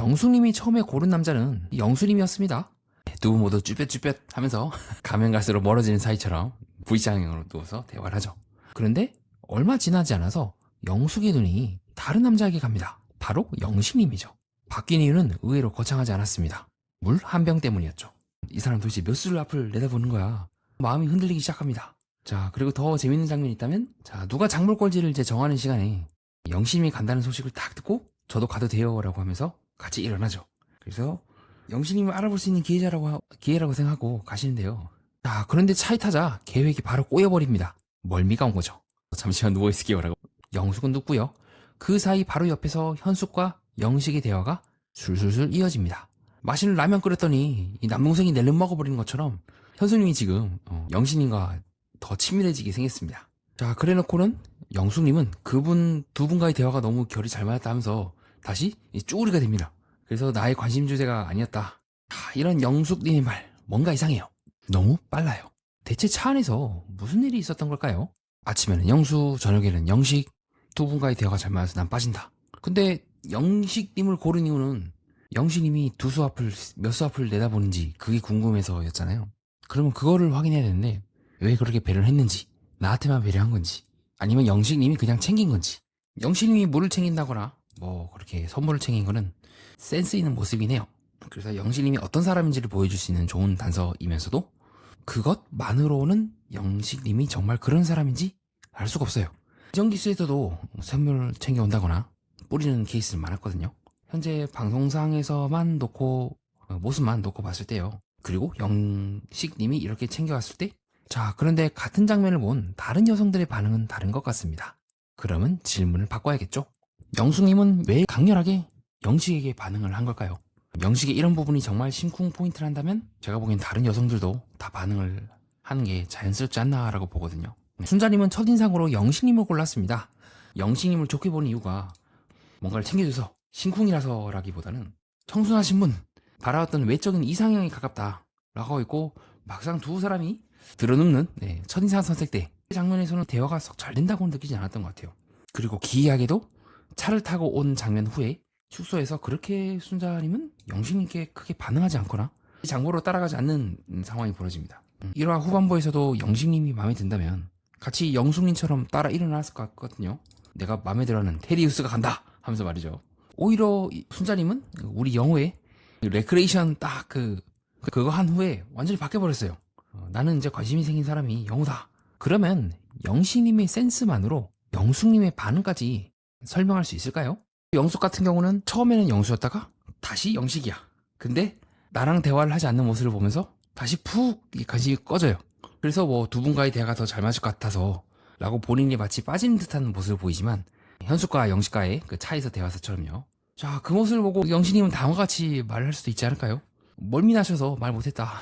영숙님이 처음에 고른 남자는 영수님이었습니다. 두 분 모두 쭈뼛쭈뼛 하면서 가면 갈수록 멀어지는 사이처럼 V자형으로 누워서 대화를 하죠. 그런데 얼마 지나지 않아서 영숙의 눈이 다른 남자에게 갑니다. 바로 영식님이죠. 바뀐 이유는 의외로 거창하지 않았습니다. 물 한 병 때문이었죠. 이 사람 도대체 몇 술 앞을 내다보는 거야. 마음이 흔들리기 시작합니다. 자, 그리고 더 재밌는 장면이 있다면, 자, 누가 작물꼴찌를 이제 정하는 시간에 영식님이 간다는 소식을 딱 듣고 저도 가도 돼요 라고 하면서 같이 일어나죠. 그래서 영식님을 알아볼 수 있는 기회라고 생각하고 가시는데요. 자, 그런데 차에 타자 계획이 바로 꼬여버립니다. 멀미가 온 거죠. 잠시만 누워있을게요 라고. 영숙은 눕고요. 그 사이 바로 옆에서 현숙과 영식의 대화가 술술술 이어집니다. 맛있는 라면 끓였더니 이 남동생이 낼름 먹어버리는 것처럼 현숙님이 지금 영식님과 더 친밀해지게 생겼습니다. 자, 그래놓고는 영숙님은 그분 두 분과의 대화가 너무 결이 잘 맞았다 하면서 다시 쭈구리가 됩니다. 그래서 나의 관심 주제가 아니었다. 이런 영숙님의 말 뭔가 이상해요. 너무 빨라요. 대체 차 안에서 무슨 일이 있었던 걸까요? 아침에는 영수, 저녁에는 영식, 두 분과의 대화가 잘 맞아서 난 빠진다. 근데 영식님을 고른 이유는 영식님이 몇 수 앞을 내다보는지 그게 궁금해서였잖아요. 그러면 그거를 확인해야 되는데 왜 그렇게 배려를 했는지, 나한테만 배려한 건지, 아니면 영식님이 그냥 챙긴 건지. 영식님이 물을 챙긴다거나 뭐 그렇게 선물을 챙긴 거는 센스 있는 모습이네요. 그래서 영식님이 어떤 사람인지를 보여줄 수 있는 좋은 단서이면서도 그것만으로는 영식님이 정말 그런 사람인지 알 수가 없어요. 전기수에서도 선물 챙겨온다거나 뿌리는 케이스는 많았거든요. 현재 방송상에서만 모습만 놓고 봤을 때요. 그리고 영식님이 이렇게 챙겨왔을 때, 자, 그런데 같은 장면을 본 다른 여성들의 반응은 다른 것 같습니다. 그러면 질문을 바꿔야겠죠? 영숙님은 왜 강렬하게 영식에게 반응을 한 걸까요? 영식의 이런 부분이 정말 심쿵 포인트를 한다면 제가 보기엔 다른 여성들도 다 반응을 하는 게 자연스럽지 않나라고 보거든요. 순자님은 첫인상으로 영식님을 골랐습니다. 영식님을 좋게 보는 이유가 뭔가를 챙겨줘서 심쿵이라서라기보다는 청순하신 분, 바라왔던 외적인 이상형에 가깝다 라고 했고, 막상 두 사람이 들어눕는 첫인상 선택 때 장면에서는 대화가 썩 잘 된다고는 느끼지 않았던 것 같아요. 그리고 기이하게도 차를 타고 온 장면 후에 숙소에서 그렇게 순자님은 영식님께 크게 반응하지 않거나 장보러 따라가지 않는 상황이 벌어집니다. 1화 후반부에서도 영식님이 마음에 든다면 같이 영숙님처럼 따라 일어났을 것 같거든요. 내가 마음에 들어하는 테리우스가 간다 하면서 말이죠. 오히려 순자님은 우리 영호의 레크레이션 딱 그거 한 후에 완전히 바뀌어버렸어요. 나는 이제 관심이 생긴 사람이 영호다. 그러면 영식님의 센스만으로 영숙님의 반응까지 설명할 수 있을까요? 영숙 같은 경우는 처음에는 영수였다가 다시 영식이야. 근데 나랑 대화를 하지 않는 모습을 보면서 다시 푹 관심이 꺼져요. 그래서 뭐 두 분과의 대화가 더 잘 맞을 것 같아서 라고 본인이 마치 빠지는 듯한 모습을 보이지만, 현숙과 영식과의 그 차에서 대화서처럼요. 자, 그 모습을 보고 영식님은 다음과 같이 말을 할 수도 있지 않을까요? 멀미 나셔서 말 못했다.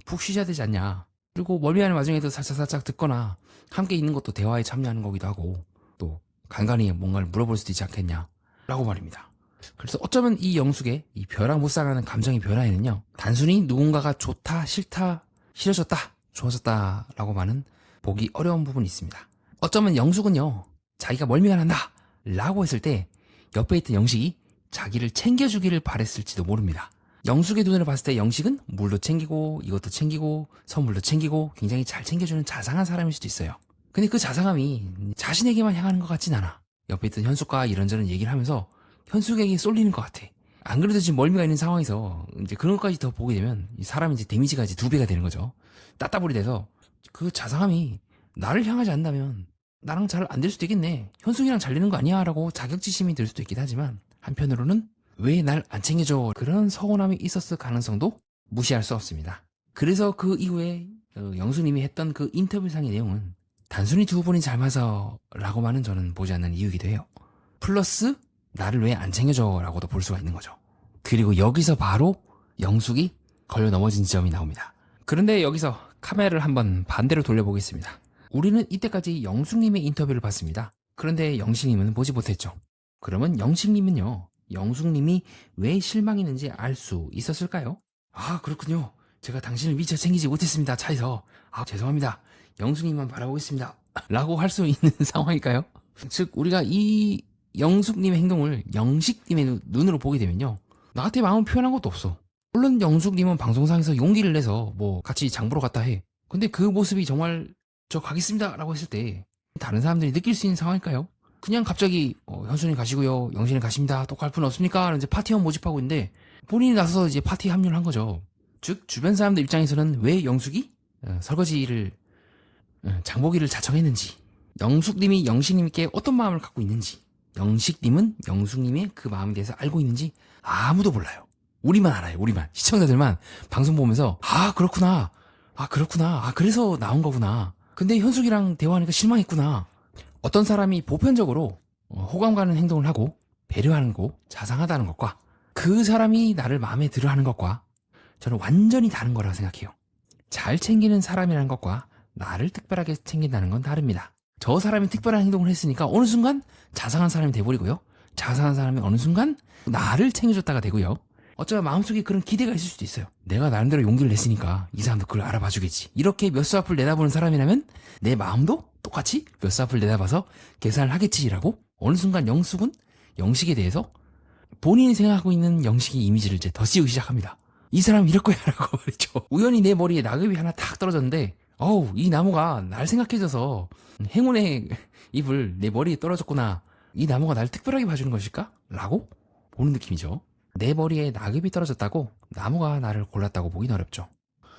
푹 쉬셔야 되지 않냐. 그리고 멀미하는 와중에도 살짝 듣거나 함께 있는 것도 대화에 참여하는 거기도 하고, 또 간간히 뭔가를 물어볼 수도 있지 않겠냐 라고 말입니다. 그래서 어쩌면 이 영숙의 이 벼랑무쌍하는 감정의 변화에는요, 단순히 누군가가 좋다, 싫다, 싫어졌다, 좋아졌다 라고 말은 보기 어려운 부분이 있습니다. 어쩌면 영숙은요, 자기가 멀미가 난다 라고 했을 때 옆에 있던 영식이 자기를 챙겨주기를 바랬을지도 모릅니다. 영숙의 눈으로 봤을 때 영식은 물도 챙기고 이것도 챙기고 선물도 챙기고 굉장히 잘 챙겨주는 자상한 사람일 수도 있어요. 근데 그 자상함이 자신에게만 향하는 것 같진 않아. 옆에 있던 현숙과 이런저런 얘기를 하면서 현숙에게 쏠리는 것 같아. 안 그래도 지금 멀미가 있는 상황에서 이제 그런 것까지 더 보게 되면 이 사람이 이제 데미지가 이제 2배가 되는 거죠. 따따블이 돼서 그 자상함이 나를 향하지 않는다면 나랑 잘 안 될 수도 있겠네. 현숙이랑 잘 되는 거 아니야? 라고 자격지심이 들 수도 있긴 하지만, 한편으로는 왜 날 안 챙겨줘? 그런 서운함이 있었을 가능성도 무시할 수 없습니다. 그래서 그 이후에 영수님이 했던 그 인터뷰상의 내용은 단순히 두 분이 잘 맞아 라고만은 저는 보지 않는 이유이기도 해요. 플러스 나를 왜 안 챙겨줘? 라고도 볼 수가 있는 거죠. 그리고 여기서 바로 영숙이 걸려 넘어진 지점이 나옵니다. 그런데 여기서 카메라를 한번 반대로 돌려보겠습니다. 우리는 이때까지 영숙님의 인터뷰를 봤습니다. 그런데 영식님은 보지 못했죠. 그러면 영식님은요, 영숙님이 왜 실망했는지 알 수 있었을까요? 아, 그렇군요. 제가 당신을 미처 챙기지 못했습니다. 차에서. 아, 죄송합니다. 영숙님만 바라보겠습니다. 라고 할 수 있는 상황일까요? 즉, 우리가 이 영숙님의 행동을 영식님의 눈으로 보게 되면요, 나한테 마음을 표현한 것도 없어. 물론 영숙님은 방송상에서 용기를 내서 뭐 같이 장 보러 갔다 해. 근데 그 모습이 정말 저 가겠습니다 라고 했을 때 다른 사람들이 느낄 수 있는 상황일까요? 그냥 갑자기 현수님 가시고요, 영신이 가십니다, 또 갈 분 없습니까? 라는 이제 파티원 모집하고 있는데 본인이 나서서 이제 파티에 합류를 한 거죠. 즉 주변 사람들 입장에서는 왜 영숙이 설거지를 장보기를 자청했는지, 영숙님이 영식님께 어떤 마음을 갖고 있는지, 영식님은 영숙님의 그 마음에 대해서 알고 있는지 아무도 몰라요. 우리만 알아요. 우리만. 시청자들만 방송 보면서 그렇구나, 그래서 나온 거구나, 근데 현숙이랑 대화하니까 실망했구나. 어떤 사람이 보편적으로 호감 가는 행동을 하고 배려하는 거, 자상하다는 것과 그 사람이 나를 마음에 들어 하는 것과 저는 완전히 다른 거라고 생각해요. 잘 챙기는 사람이라는 것과 나를 특별하게 챙긴다는 건 다릅니다. 저 사람이 특별한 행동을 했으니까 어느 순간 자상한 사람이 돼버리고요, 자상한 사람이 어느 순간 나를 챙겨줬다가 되고요, 어쩌면 마음속에 그런 기대가 있을 수도 있어요. 내가 나름대로 용기를 냈으니까 이 사람도 그걸 알아봐 주겠지. 이렇게 몇 수 앞을 내다보는 사람이라면 내 마음도 똑같이 몇 수 앞을 내다봐서 계산을 하겠지라고 어느 순간 영숙은 영식에 대해서 본인이 생각하고 있는 영식의 이미지를 이제 더 씌우기 시작합니다. 이 사람 이럴 거야 라고 말이죠. 우연히 내 머리에 낙엽이 하나 탁 떨어졌는데 이 나무가 날 생각해줘서 행운의 잎을 내 머리에 떨어졌구나, 이 나무가 날 특별하게 봐주는 것일까? 라고 보는 느낌이죠. 내 머리에 낙엽이 떨어졌다고 나무가 나를 골랐다고 보긴 어렵죠.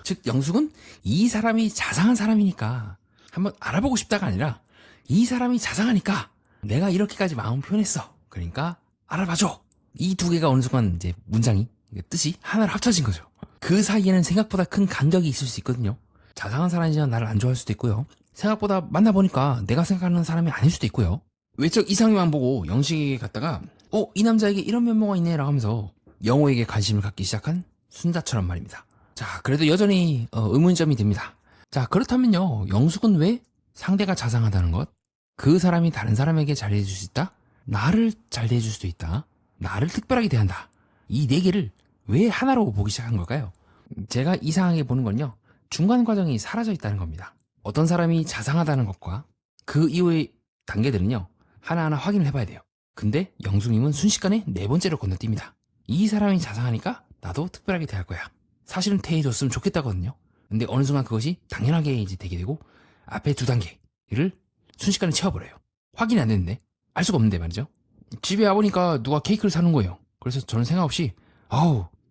즉 영숙은 이 사람이 자상한 사람이니까 한번 알아보고 싶다가 아니라 이 사람이 자상하니까 내가 이렇게까지 마음 표현했어, 그러니까 알아봐줘. 이 두 개가 어느 순간 이제 문장이, 뜻이 하나로 합쳐진 거죠. 그 사이에는 생각보다 큰 간격이 있을 수 있거든요. 자상한 사람이지만 나를 안 좋아할 수도 있고요, 생각보다 만나보니까 내가 생각하는 사람이 아닐 수도 있고요. 외적 이상형만 보고 영식에게 갔다가 이 남자에게 이런 면모가 있네 라고 하면서 영호에게 관심을 갖기 시작한 순자처럼 말입니다. 자, 그래도 여전히 의문점이 듭니다. 자, 그렇다면요, 영숙은 왜 상대가 자상하다는 것, 그 사람이 다른 사람에게 잘해줄 수 있다, 나를 잘 대해줄 수도 있다, 나를 특별하게 대한다, 이 네 개를 왜 하나로 보기 시작한 걸까요? 제가 이상하게 보는 건요, 중간 과정이 사라져 있다는 겁니다. 어떤 사람이 자상하다는 것과 그 이후의 단계들은요, 하나하나 확인을 해봐야 돼요. 근데 영숙님은 순식간에 네 번째로 건너뜁니다. 이 사람이 자상하니까 나도 특별하게 대할 거야. 사실은 대해줬으면 좋겠다거든요. 근데 어느 순간 그것이 당연하게 이제 되게 되고 앞에 두 단계를 순식간에 채워버려요. 확인이 안 됐는데, 알 수가 없는데 말이죠. 집에 와보니까 누가 케이크를 사는 거예요. 그래서 저는 생각 없이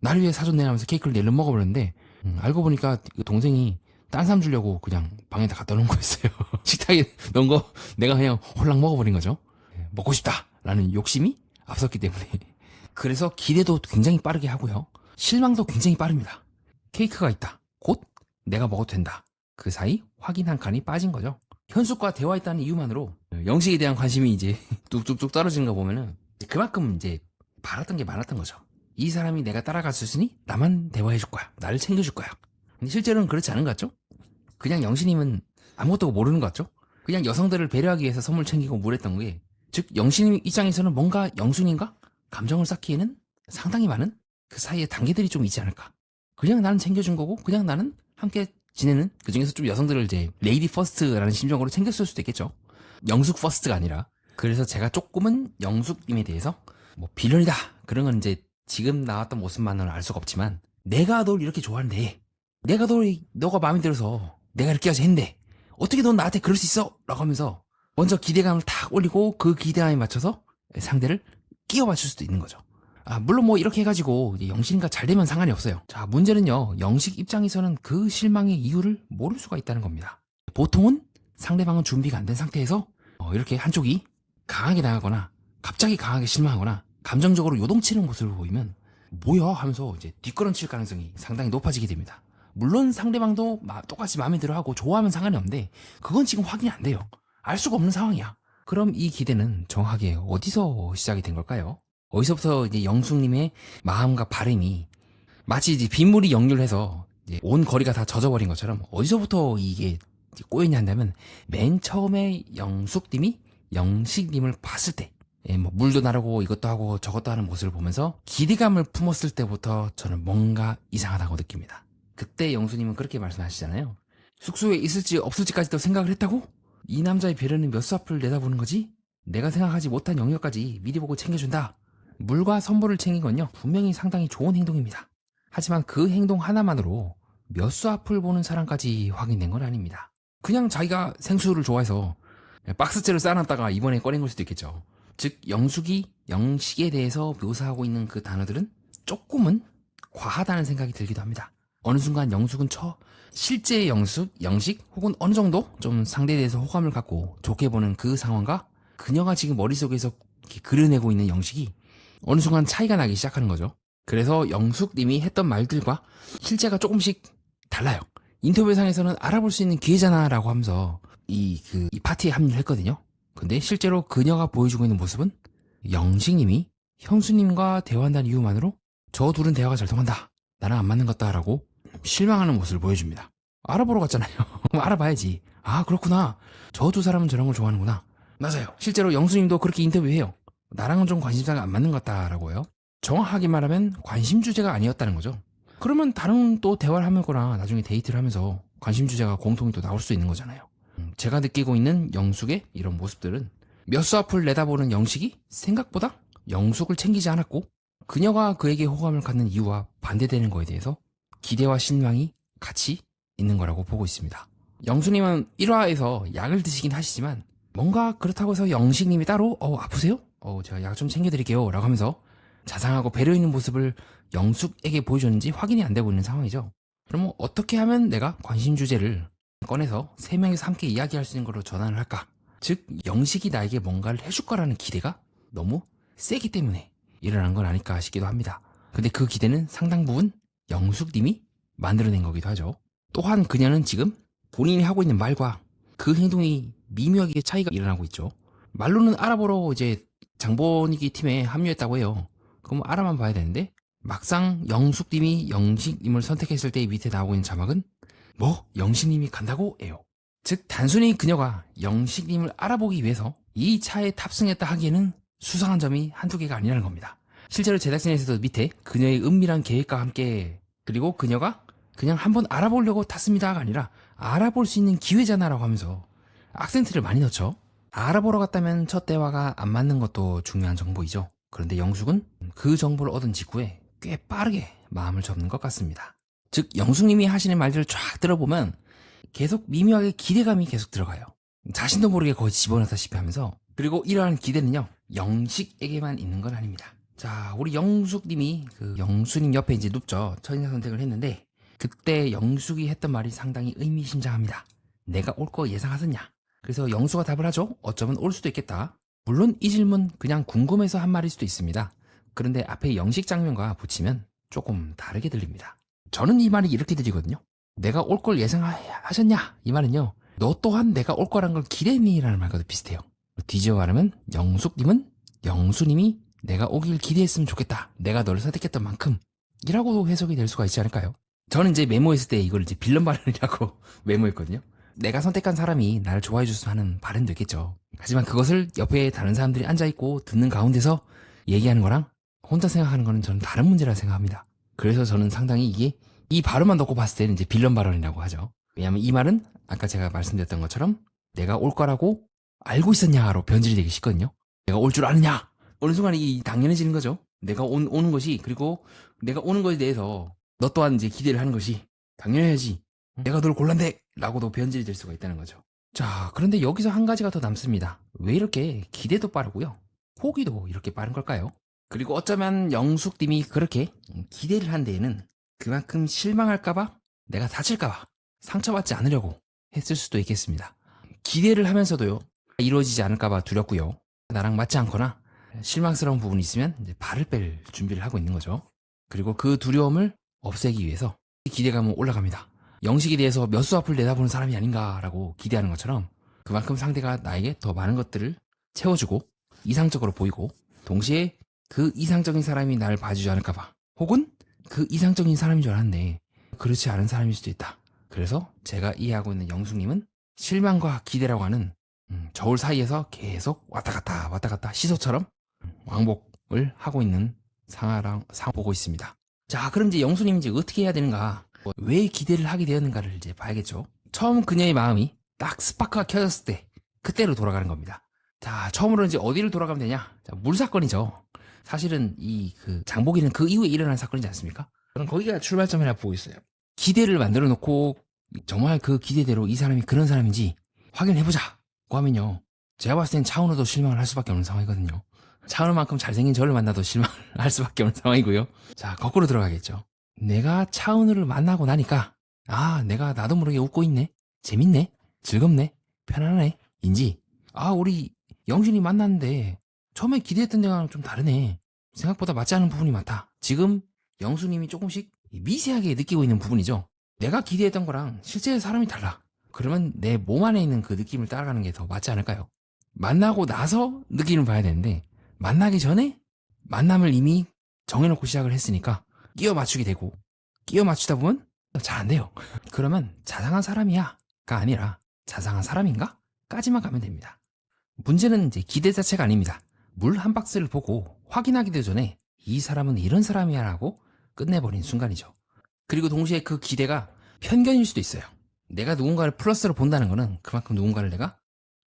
나를 위해 사줬네 하면서 케이크를 내려 먹어버렸는데 알고 보니까 그 동생이 딴 사람 주려고 그냥 방에다 갖다 놓은 거였어요. 식탁에 넣은 거 내가 그냥 홀랑 먹어버린 거죠. 먹고 싶다 라는 욕심이 앞섰기 때문에. 그래서 기대도 굉장히 빠르게 하고요, 실망도 굉장히 빠릅니다. 케이크가 있다, 곧 내가 먹어도 된다, 그 사이 확인 한 칸이 빠진 거죠. 현숙과 대화했다는 이유만으로 영식에 대한 관심이 이제 뚝뚝뚝 떨어지는 거 보면은 그만큼 이제 바랐던 게 많았던 거죠. 이 사람이 내가 따라갔으니 나만 대화해줄 거야, 나를 챙겨줄 거야. 근데 실제로는 그렇지 않은 것 같죠? 그냥 영신님은 아무것도 모르는 것 같죠? 그냥 여성들을 배려하기 위해서 선물 챙기고 물었던 게, 즉 영신님 입장에서는 뭔가 영순인가 감정을 쌓기에는 상당히 많은 그 사이에 단계들이 좀 있지 않을까. 그냥 나는 챙겨준 거고 그냥 나는 함께 지내는, 그 중에서 좀 여성들을 이제 레이디 퍼스트라는 심정으로 챙겼을 수도 있겠죠. 영숙 퍼스트가 아니라. 그래서 제가 조금은 영숙님에 대해서 뭐 비련이다 그런 건 이제 지금 나왔던 모습만으로는 알 수가 없지만, 내가 널 이렇게 좋아하는데, 내가 너가 마음에 들어서 내가 이렇게까지 했는데 어떻게 넌 나한테 그럴 수 있어? 라고 하면서 먼저 기대감을 탁 올리고 그 기대감에 맞춰서 상대를 끼워 맞출 수도 있는 거죠. 물론 뭐 이렇게 해가지고 영식과 잘 되면 상관이 없어요. 자, 문제는요, 영식 입장에서는 그 실망의 이유를 모를 수가 있다는 겁니다. 보통은 상대방은 준비가 안 된 상태에서 이렇게 한쪽이 강하게 나가거나 갑자기 강하게 실망하거나 감정적으로 요동치는 모습을 보이면 뭐야 하면서 이제 뒷걸음칠 가능성이 상당히 높아지게 됩니다. 물론 상대방도 똑같이 마음에 들어하고 좋아하면 상관이 없는데 그건 지금 확인이 안 돼요. 알 수가 없는 상황이야. 그럼 이 기대는 정확하게 어디서 시작이 된 걸까요? 어디서부터 이제 영숙님의 마음과 바람이 마치 이제 빗물이 역류해서 이제 온 거리가 다 젖어버린 것처럼 어디서부터 이게 꼬였냐 한다면, 맨 처음에 영숙님이 영식님을 봤을 때, 뭐 물도 나르고 이것도 하고 저것도 하는 모습을 보면서 기대감을 품었을 때부터 저는 뭔가 이상하다고 느낍니다. 그때 영수님은 그렇게 말씀하시잖아요. 숙소에 있을지 없을지까지도 생각을 했다고? 이 남자의 배려는 몇 수 앞을 내다보는 거지? 내가 생각하지 못한 영역까지 미리 보고 챙겨준다. 물과 선물을 챙긴 건요, 분명히 상당히 좋은 행동입니다. 하지만 그 행동 하나만으로 몇 수 앞을 보는 사람까지 확인된 건 아닙니다. 그냥 자기가 생수를 좋아해서 박스째로 쌓아놨다가 이번에 꺼낸 걸 수도 있겠죠. 즉 영숙이 영식에 대해서 묘사하고 있는 그 단어들은 조금은 과하다는 생각이 들기도 합니다. 어느 순간 영숙은 실제 영식 혹은 어느 정도 좀 상대에 대해서 호감을 갖고 좋게 보는 그 상황과 그녀가 지금 머릿속에서 이렇게 그려내고 있는 영식이 어느 순간 차이가 나기 시작하는 거죠. 그래서 영숙님이 했던 말들과 실제가 조금씩 달라요. 인터뷰상에서는 알아볼 수 있는 기회잖아 라고 하면서 이 파티에 합류를 했거든요. 근데 실제로 그녀가 보여주고 있는 모습은 영식님이 형수님과 대화한다는 이유만으로 저 둘은 대화가 잘 통한다, 나랑 안 맞는 것 같다 라고 실망하는 모습을 보여줍니다. 알아보러 갔잖아요. 알아봐야지. 아 그렇구나, 저 두 사람은 저런 걸 좋아하는구나. 맞아요. 실제로 영수님도 그렇게 인터뷰해요. 나랑은 좀 관심사가 안 맞는 것 같다라고 해요. 정확하게 말하면 관심 주제가 아니었다는 거죠. 그러면 다른 또 대화를 하거나 나중에 데이트를 하면서 관심 주제가 공통이 또 나올 수 있는 거잖아요. 제가 느끼고 있는 영숙의 이런 모습들은 몇 수 앞을 내다보는 영식이 생각보다 영숙을 챙기지 않았고 그녀가 그에게 호감을 갖는 이유와 반대되는 거에 대해서 기대와 실망이 같이 있는 거라고 보고 있습니다. 영수님은 1화에서 약을 드시긴 하시지만 뭔가 그렇다고 해서 영식님이 따로 아프세요? 제가 약 좀 챙겨드릴게요 라고 하면서 자상하고 배려 있는 모습을 영숙에게 보여줬는지 확인이 안 되고 있는 상황이죠. 그럼 어떻게 하면 내가 관심 주제를 꺼내서 세 명이서 함께 이야기할 수 있는 걸로 전환을 할까? 즉 영식이 나에게 뭔가를 해줄 거라는 기대가 너무 세기 때문에 일어난 건 아닐까 싶기도 합니다. 근데 그 기대는 상당 부분 영숙님이 만들어낸 거기도 하죠. 또한 그녀는 지금 본인이 하고 있는 말과 그 행동이 미묘하게 차이가 일어나고 있죠. 말로는 알아보러 이제 장본이기 팀에 합류했다고 해요. 그럼 알아만 봐야 되는데 막상 영숙님이 영식님을 선택했을 때 밑에 나오고 있는 자막은 뭐? 영식님이 간다고? 예요. 즉 단순히 그녀가 영식님을 알아보기 위해서 이 차에 탑승했다 하기에는 수상한 점이 한두 개가 아니라는 겁니다. 실제로 제작진에서도 밑에 그녀의 은밀한 계획과 함께 그리고 그녀가 그냥 한번 알아보려고 탔습니다가 아니라 알아볼 수 있는 기회잖아라고 하면서 악센트를 많이 넣죠. 알아보러 갔다면 첫 대화가 안 맞는 것도 중요한 정보이죠. 그런데 영숙은 그 정보를 얻은 직후에 꽤 빠르게 마음을 접는 것 같습니다. 즉 영숙님이 하시는 말들을 쫙 들어보면 계속 미묘하게 기대감이 계속 들어가요. 자신도 모르게 거의 집어넣다시피 하면서 그리고 이러한 기대는요 영식에게만 있는 건 아닙니다. 자 우리 영숙님이 그 영수님 옆에 이제 눕죠. 첫인상 선택을 했는데 그때 영숙이 했던 말이 상당히 의미심장합니다. 내가 올 거 예상하셨냐? 그래서 영수가 답을 하죠. 어쩌면 올 수도 있겠다. 물론 이 질문 그냥 궁금해서 한 말일 수도 있습니다. 그런데 앞에 영식 장면과 붙이면 조금 다르게 들립니다. 저는 이 말이 이렇게 들리거든요. 내가 올 걸 예상하셨냐? 이 말은요. 너 또한 내가 올 거란 걸 기대했니? 라는 말과도 비슷해요. 뒤집어 말하면 영숙님은 영수님이 내가 오길 기대했으면 좋겠다. 내가 너를 선택했던 만큼 이라고 해석이 될 수가 있지 않을까요? 저는 이제 메모했을 때 이걸 이제 빌런 발언이라고 메모했거든요. 내가 선택한 사람이 나를 좋아해 줬으면 하는 바람도 있겠죠. 하지만 그것을 옆에 다른 사람들이 앉아있고 듣는 가운데서 얘기하는 거랑 혼자 생각하는 거는 저는 다른 문제라 생각합니다. 그래서 저는 상당히 이게 이 발언만 놓고 봤을 때는 이제 빌런 발언이라고 하죠. 왜냐하면 이 말은 아까 제가 말씀드렸던 것처럼 내가 올 거라고 알고 있었냐로 변질이 되기 쉽거든요. 내가 올 줄 아느냐? 어느 순간 이 당연해지는 거죠. 내가 오는 것이 그리고 내가 오는 것에 대해서 너 또한 이제 기대를 하는 것이 당연해야지. 내가 널 골랐네 라고도 변질이 될 수가 있다는 거죠. 자 그런데 여기서 한 가지가 더 남습니다. 왜 이렇게 기대도 빠르고요 포기도 이렇게 빠른 걸까요? 그리고 어쩌면 영숙님이 그렇게 기대를 한 데에는 그만큼 실망할까봐 내가 다칠까봐 상처받지 않으려고 했을 수도 있겠습니다. 기대를 하면서도요 이루어지지 않을까봐 두렵고요 나랑 맞지 않거나 실망스러운 부분이 있으면 이제 발을 뺄 준비를 하고 있는 거죠. 그리고 그 두려움을 없애기 위해서 기대감은 올라갑니다. 영식에 대해서 몇 수 앞을 내다보는 사람이 아닌가라고 기대하는 것처럼 그만큼 상대가 나에게 더 많은 것들을 채워주고 이상적으로 보이고 동시에 그 이상적인 사람이 날 봐주지 않을까봐 혹은 그 이상적인 사람인 줄 알았는데 그렇지 않은 사람일 수도 있다. 그래서 제가 이해하고 있는 영숙님은 실망과 기대라고 하는 저울 사이에서 계속 왔다 갔다 시소처럼 왕복을 하고 있는 상황 보고 있습니다. 자 그럼 이제 영숙님이 이제 어떻게 해야 되는가, 왜 기대를 하게 되었는가를 이제 봐야겠죠. 처음 그녀의 마음이 딱 스파크가 켜졌을 때 그때로 돌아가는 겁니다. 자 처음으로 이제 어디를 돌아가면 되냐? 자, 물 사건이죠. 사실은 이 그 장보기는 그 이후에 일어난 사건이지 않습니까? 저는 거기가 출발점이라 보고 있어요. 기대를 만들어 놓고 정말 그 기대대로 이 사람이 그런 사람인지 확인해보자고 하면요. 제가 봤을 땐 차은우도 실망을 할 수밖에 없는 상황이거든요. 차은우만큼 잘생긴 저를 만나도 실망을 할 수밖에 없는 상황이고요. 자, 거꾸로 들어가겠죠. 내가 차은우를 만나고 나니까 내가 나도 모르게 웃고 있네. 재밌네. 즐겁네. 편안하네. 인지 우리 영준이 만났는데 처음에 기대했던 데랑 좀 다르네. 생각보다 맞지 않은 부분이 많다. 지금 영수님이 조금씩 미세하게 느끼고 있는 부분이죠. 내가 기대했던 거랑 실제 사람이 달라. 그러면 내 몸 안에 있는 그 느낌을 따라가는 게 더 맞지 않을까요? 만나고 나서 느낌을 봐야 되는데 만나기 전에 만남을 이미 정해놓고 시작을 했으니까 끼워 맞추게 되고 끼워 맞추다 보면 잘 안 돼요. 그러면 자상한 사람이야 가 아니라 자상한 사람인가? 까지만 가면 됩니다. 문제는 이제 기대 자체가 아닙니다. 물 한 박스를 보고 확인하기도 전에 이 사람은 이런 사람이야 라고 끝내버린 순간이죠. 그리고 동시에 그 기대가 편견일 수도 있어요. 내가 누군가를 플러스로 본다는 거는 그만큼 누군가를 내가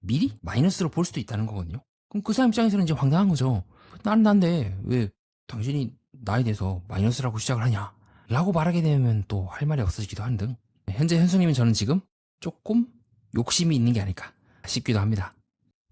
미리 마이너스로 볼 수도 있다는 거거든요. 그럼 그 사람 입장에서는 이제 황당한 거죠. 나는 난데 왜 당신이 나에 대해서 마이너스라고 시작을 하냐 라고 말하게 되면 또 할 말이 없어지기도 하는 등 현재 현수님은 저는 지금 조금 욕심이 있는 게 아닐까 싶기도 합니다.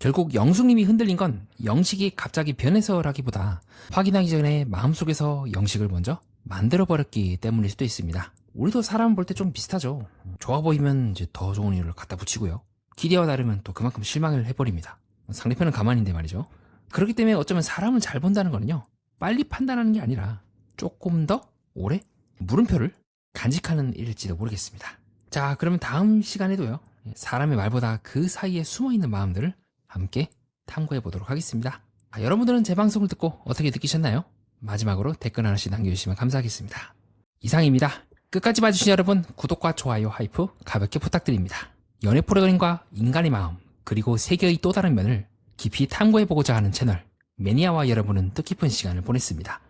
결국 영숙님이 흔들린 건 영식이 갑자기 변해서라기보다 확인하기 전에 마음속에서 영식을 먼저 만들어버렸기 때문일 수도 있습니다. 우리도 사람 볼 때 좀 비슷하죠. 좋아 보이면 이제 더 좋은 이유를 갖다 붙이고요. 기대와 다르면 또 그만큼 실망을 해버립니다. 상대편은 가만인데 말이죠. 그렇기 때문에 어쩌면 사람을 잘 본다는 거는요. 빨리 판단하는 게 아니라 조금 더 오래 물음표를 간직하는 일일지도 모르겠습니다. 자, 그러면 다음 시간에도요. 사람의 말보다 그 사이에 숨어있는 마음들을 함께 탐구해 보도록 하겠습니다. 여러분들은 제 방송을 듣고 어떻게 느끼셨나요? 마지막으로 댓글 하나씩 남겨주시면 감사하겠습니다. 이상입니다. 끝까지 봐주신 여러분 구독과 좋아요, 하이프 가볍게 부탁드립니다. 연애 프로그램과 인간의 마음 그리고 세계의 또 다른 면을 깊이 탐구해보고자 하는 채널 매니아와 여러분은 뜻깊은 시간을 보냈습니다.